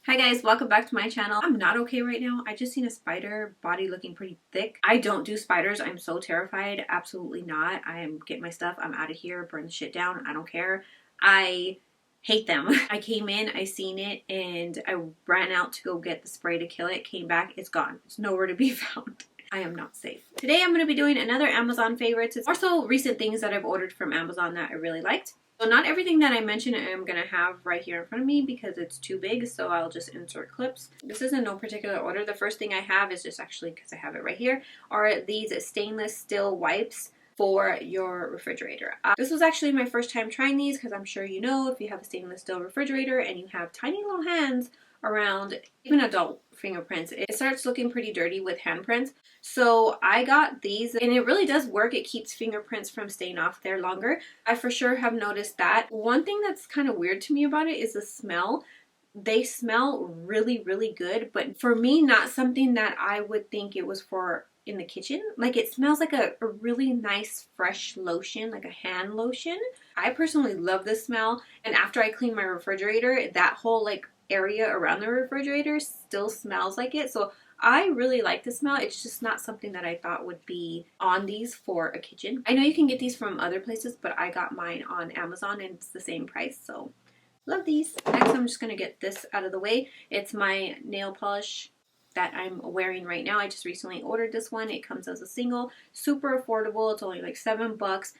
Hi guys, welcome back to my channel. I'm not okay right now. I just seen a spider body looking pretty thick. I don't do spiders. I'm so terrified. Absolutely not. I am getting my stuff. I'm out of here. Burn the shit down. I don't care. I hate them. I came in, I seen it, and I ran out to go get the spray to kill it. Came back, it's gone. It's nowhere to be found. I am not safe. Today I'm going to be doing another Amazon favorites. It's also recent things that I've ordered from Amazon that I really liked. So not everything that I mentioned I'm going to have right here in front of me because it's too big, so I'll just insert clips. This is in no particular order. The first thing I have is just actually because I have it right here, are these stainless steel wipes for your refrigerator. This was actually my first time trying these because I'm sure you know if you have a stainless steel refrigerator and you have tiny little hands around even adult fingerprints, it starts looking pretty dirty with handprints. So I got these and it really does work. It keeps fingerprints from staying off there longer. I for sure have noticed that. One thing that's kind of weird to me about it is the smell. They smell really, really good, but for me, not something that I would think it was for in the kitchen. Like it smells like a really nice fresh lotion, like a hand lotion. I personally love this smell, and after I clean my refrigerator, that whole like area around the refrigerator still smells like it. So I really like the smell. It's just not something that I thought would be on these for a kitchen. I know you can get these from other places, but I got mine on Amazon and it's the same price, so love these. Next, I'm just going to get this out of the way. It's my nail polish that I'm wearing right now. I just recently ordered this one. It comes as a single, super affordable. It's only like $7.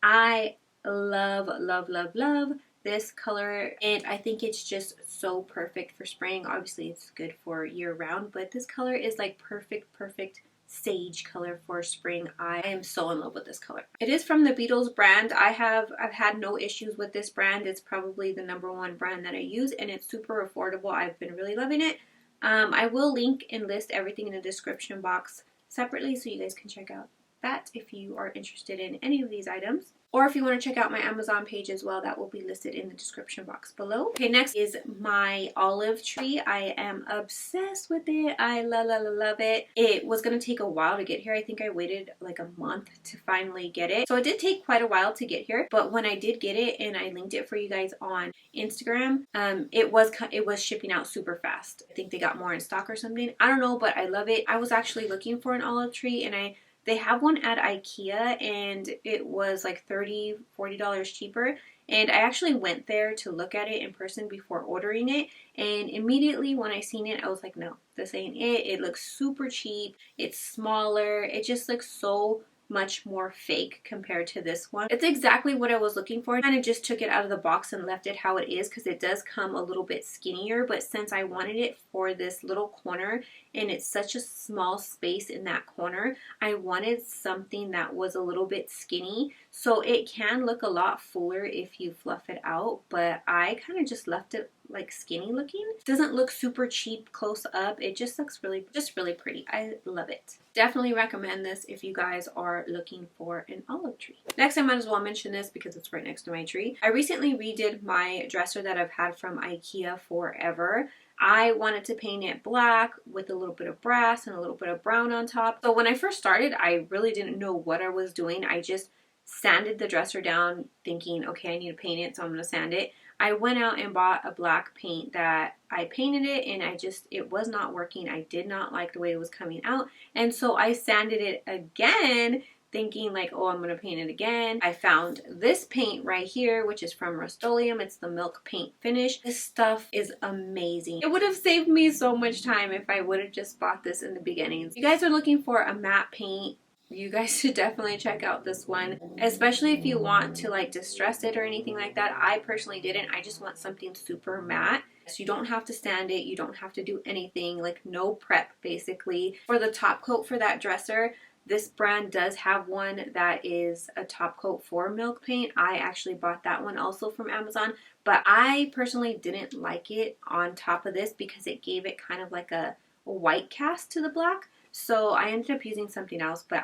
I love, love, love, love this color, and I think it's just so perfect for spraying. Obviously it's good for year round, but this color is like perfect sage color for spring. I am so in love with this color. It is from the Beetles brand. I've had no issues with this brand. It's probably the #1 brand that I use, and it's super affordable. I've been really loving it. I will link and list everything in the description box separately so you guys can check out that if you are interested in any of these items. Or if you want to check out my Amazon page as well, that will be listed in the description box below. Okay, next is my olive tree. I am obsessed with it. I love it. It was going to take a while to get here. I think I waited like a month to finally get it. So it did take quite a while to get here, but when I did get it and I linked it for you guys on Instagram, it was shipping out super fast. I think they got more in stock or something. I don't know, but I love it. I was actually looking for an olive tree, and they have one at IKEA and it was like $30, $40 cheaper. And I actually went there to look at it in person before ordering it. And immediately when I seen it, I was like, no, this ain't it. It looks super cheap. It's smaller. It just looks so much more fake compared to this one. It's exactly what I was looking for. I kind of just took it out of the box and left it how it is because it does come a little bit skinnier, but since I wanted it for this little corner and it's such a small space in that corner, I wanted something that was a little bit skinny. So it can look a lot fuller if you fluff it out, but I kind of just left it like skinny looking. It doesn't look super cheap close up. It just looks really pretty. I love it. Definitely recommend this if you guys are looking for an olive tree. Next, I might as well mention this because it's right next to my tree. I recently redid my dresser that I've had from IKEA forever. I wanted to paint it black with a little bit of brass and a little bit of brown on top. So when I first started, I really didn't know what I was doing. I just sanded the dresser down thinking, okay, I need to paint it, so I'm going to sand it. I went out and bought a black paint that I painted it, and it was not working. I did not like the way it was coming out, and so I sanded it again thinking like, oh, I'm going to paint it again. I found this paint right here, which is from Rust-Oleum. It's the Milk Paint Finish. This stuff is amazing. It would have saved me so much time if I would have just bought this in the beginning. If you guys are looking for a matte paint, you guys should definitely check out this one, especially if you want to like distress it or anything like that. I personally didn't. I just want something super matte. So you don't have to sand it. You don't have to do anything, like no prep basically. For the top coat for that dresser, this brand does have one that is a top coat for milk paint. I actually bought that one also from Amazon, but I personally didn't like it on top of this because it gave it kind of like a white cast to the black. So I ended up using something else, but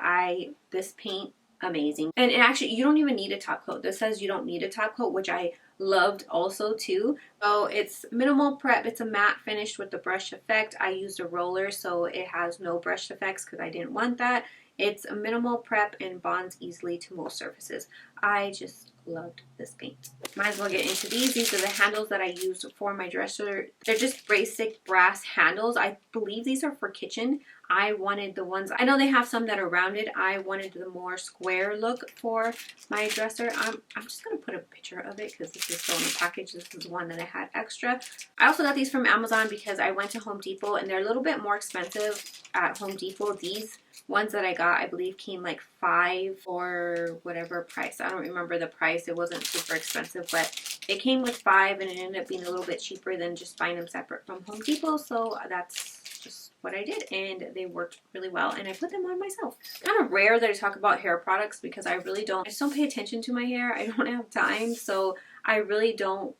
this paint, amazing. And actually, you don't even need a top coat. This says you don't need a top coat, which I loved also too. So it's minimal prep. It's a matte finish with the brush effect. I used a roller, so it has no brush effects because I didn't want that. It's a minimal prep and bonds easily to most surfaces. I just loved this paint. Might as well get into these. These are the handles that I used for my dresser. They're just basic brass handles. I believe these are for kitchen. I wanted the ones, I know they have some that are rounded. I wanted the more square look for my dresser. I'm just going to put a picture of it because this is still in the package. This is one that I had extra. I also got these from Amazon because I went to Home Depot and they're a little bit more expensive at Home Depot. These ones that I got, I believe, came like $5 or whatever price. I don't remember the price. It wasn't super expensive, but it came with $5 and it ended up being a little bit cheaper than just buying them separate from Home Depot. So that's just what I did, and they worked really well, and I put them on myself. It's kind of rare that I talk about hair products because I just don't pay attention to my hair. I don't have time, so I really don't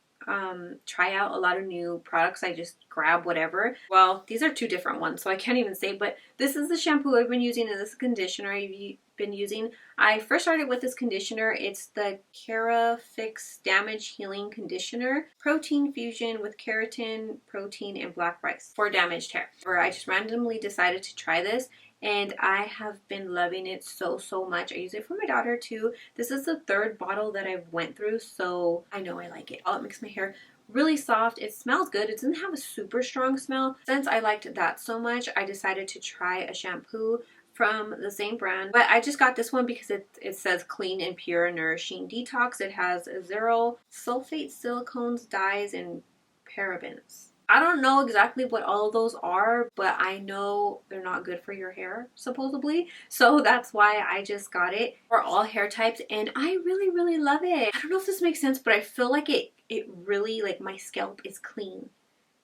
try out a lot of new products. I just grab whatever. Well, these are two different ones, so I can't even say, but this is the shampoo I've been using, and this is conditioner I've been using. I first started with this conditioner. It's the Fix Damage Healing Conditioner, Protein Fusion with keratin, protein, and black rice for damaged hair. Or I just randomly decided to try this, and I have been loving it so much. I use it for my daughter too. This is the third bottle that I've went through, so I know I like it. It makes my hair really soft. It smells good. It doesn't have a super strong smell. Since I liked that so much, I decided to try a shampoo from the same brand, but I just got this one because it says clean and pure nourishing detox. It has 0 sulfate, silicones, dyes, and parabens. I don't know exactly what all of those are, but I know they're not good for your hair, supposedly. So that's why I just got it for all hair types, and I really love it. I don't know if this makes sense, but I feel like it really, like, my scalp is clean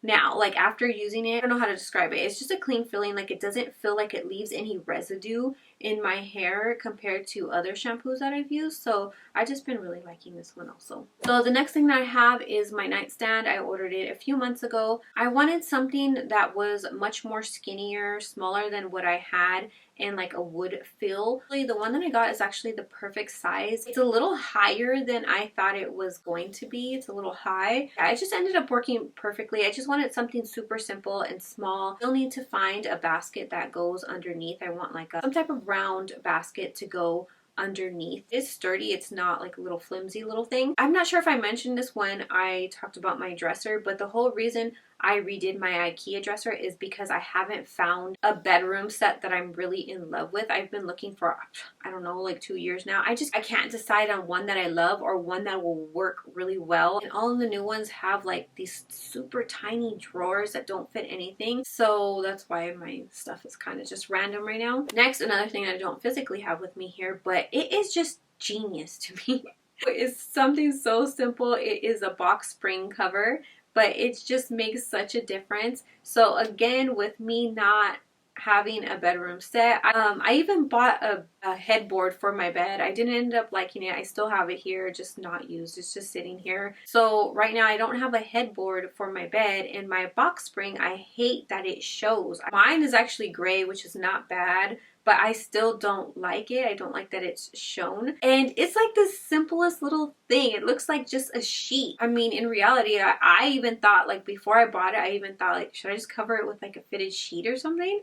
now. Like, after using it, I don't know how to describe it. It's just a clean feeling. Like, it doesn't feel like it leaves any residue in my hair compared to other shampoos that I've used. So I just been really liking this one also. So the next thing that I have is my nightstand. I ordered it a few months ago. I wanted something that was much more skinnier, smaller than what I had, and like a wood feel. The one that I got is actually the perfect size. It's a little higher than I thought it was going to be. It's a little high. Yeah, it just ended up working perfectly. I just wanted something super simple and small. You'll need to find a basket that goes underneath. I want like some type of round basket to go underneath. It's sturdy. It's not like a little flimsy little thing. I'm not sure if I mentioned this when I talked about my dresser, but the whole reason I redid my IKEA dresser is because I haven't found a bedroom set that I'm really in love with. I've been looking for, I don't know, like 2 years now. I can't decide on one that I love or one that will work really well. And all of the new ones have like these super tiny drawers that don't fit anything. So that's why my stuff is kind of just random right now. Next, another thing I don't physically have with me here, but it is just genius to me. It's something so simple. It is a box spring cover, but it just makes such a difference. So again, with me not having a bedroom set, I even bought a headboard for my bed. I didn't end up liking it. I still have it here, just not used. It's just sitting here. So right now I don't have a headboard for my bed, and my box spring, I hate that it shows. Mine is actually gray, which is not bad, but I still don't like it. I don't like that it's shown. And it's like the simplest little thing. It looks like just a sheet. I mean, in reality, I even thought, like, before I bought it, I even thought, like, should I just cover it with like a fitted sheet or something?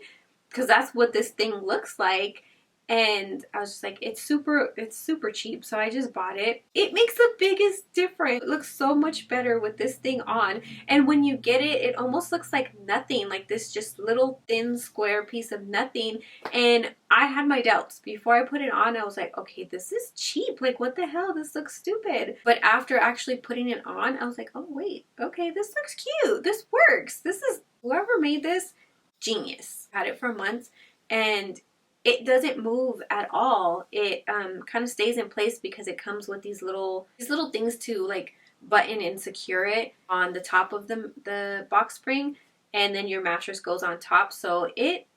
Because that's what this thing looks like. And I was just like, it's super cheap, so I just bought it. It makes the biggest difference. It looks so much better with this thing on, and when you get it, it almost looks like nothing, like this just little thin square piece of nothing. And I had my doubts before I put it on. I was like, okay, this is cheap, like what the hell, this looks stupid. But after actually putting it on, I was like, oh wait, okay, this looks cute, this works. This is, whoever made this, genius. Had it for months, and it doesn't move at all. It kind of stays in place because it comes with these little things to like button and secure it on the top of the box spring, and then your mattress goes on top. So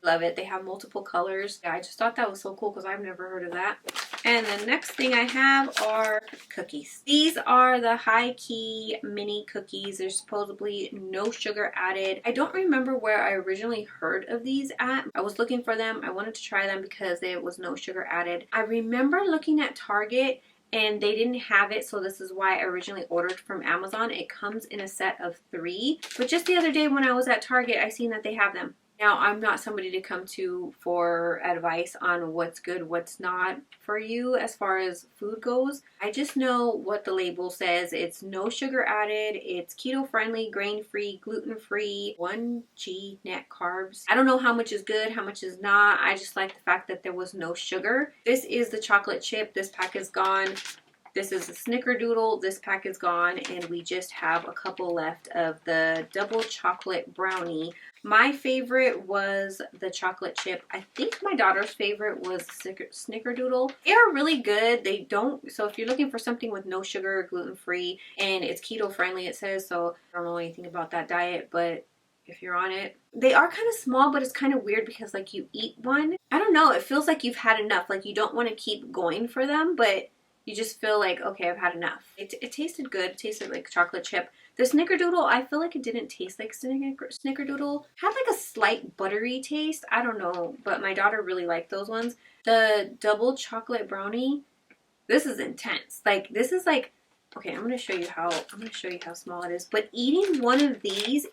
love it. They have multiple colors. Yeah, I just thought that was so cool because I've never heard of that. And the next thing I have are cookies. These are the High Key mini cookies. There's supposedly no sugar added. I don't remember where I originally heard of these at. I was looking for them. I wanted to try them because there was no sugar added. I remember looking at Target and they didn't have it, so this is why I originally ordered from Amazon. It comes in a set of 3. But just the other day when I was at Target, I seen that they have them. Now, I'm not somebody to come to for advice on what's good, what's not for you as far as food goes. I just know what the label says. It's no sugar added, it's keto friendly, grain free, gluten free, 1G net carbs. I don't know how much is good, how much is not. I just like the fact that there was no sugar. This is the chocolate chip. This pack is gone. This is a snickerdoodle. This pack is gone, and we just have a couple left of the double chocolate brownie. My favorite was the chocolate chip. I think my daughter's favorite was snickerdoodle. They're really good. They don't, so if you're looking for something with no sugar, gluten-free, and it's keto friendly, it says, so I don't know anything about that diet, but if you're on it. They are kind of small, but it's kind of weird because like you eat one, I don't know, it feels like you've had enough. Like you don't want to keep going for them, but you just feel like, okay, I've had enough. It tasted good. It tasted like chocolate chip. The snickerdoodle, I feel like it didn't taste like snickerdoodle. Had like a slight buttery taste. I don't know, but my daughter really liked those ones. The double chocolate brownie, this is intense. Like this is like, okay, I'm gonna show you how small it is. But eating one of these,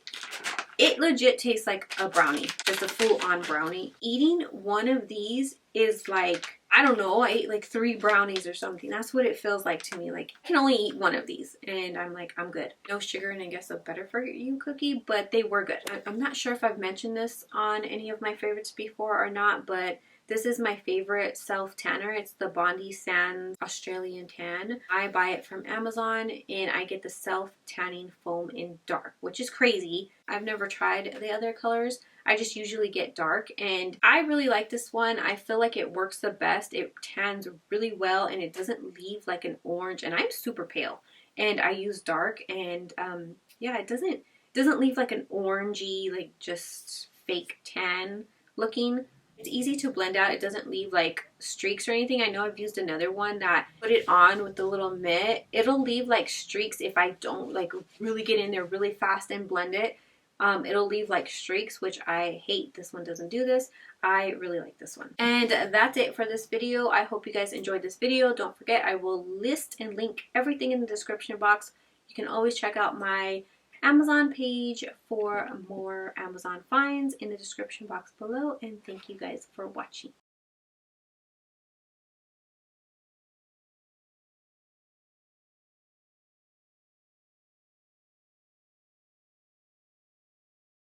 it legit tastes like a brownie, just a full-on brownie. Eating one of these is like, I don't know, I ate like 3 brownies or something. That's what it feels like to me. Like, I can only eat one of these, and I'm like, I'm good. No sugar, and I guess a better for you cookie, but they were good. I'm not sure if I've mentioned this on any of my favorites before or not, but this is my favorite self-tanner. It's the Bondi Sands Australian Tan. I buy it from Amazon, and I get the self-tanning foam in dark, which is crazy. I've never tried the other colors. I just usually get dark, and I really like this one. I feel like it works the best. It tans really well, and it doesn't leave like an orange, and I'm super pale, and I use dark, and yeah, it doesn't leave like an orangey, like just fake tan looking. It's easy to blend out. It doesn't leave like streaks or anything. I know I've used another one that put it on with the little mitt. It'll leave like streaks if I don't like really get in there really fast and blend it. It'll leave like streaks, which I hate. This one doesn't do this. I really like this one. And that's it for this video. I hope you guys enjoyed this video. Don't forget, I will list and link everything in the description box. You can always check out my Amazon page for more Amazon finds in the description box below. And thank you guys for watching.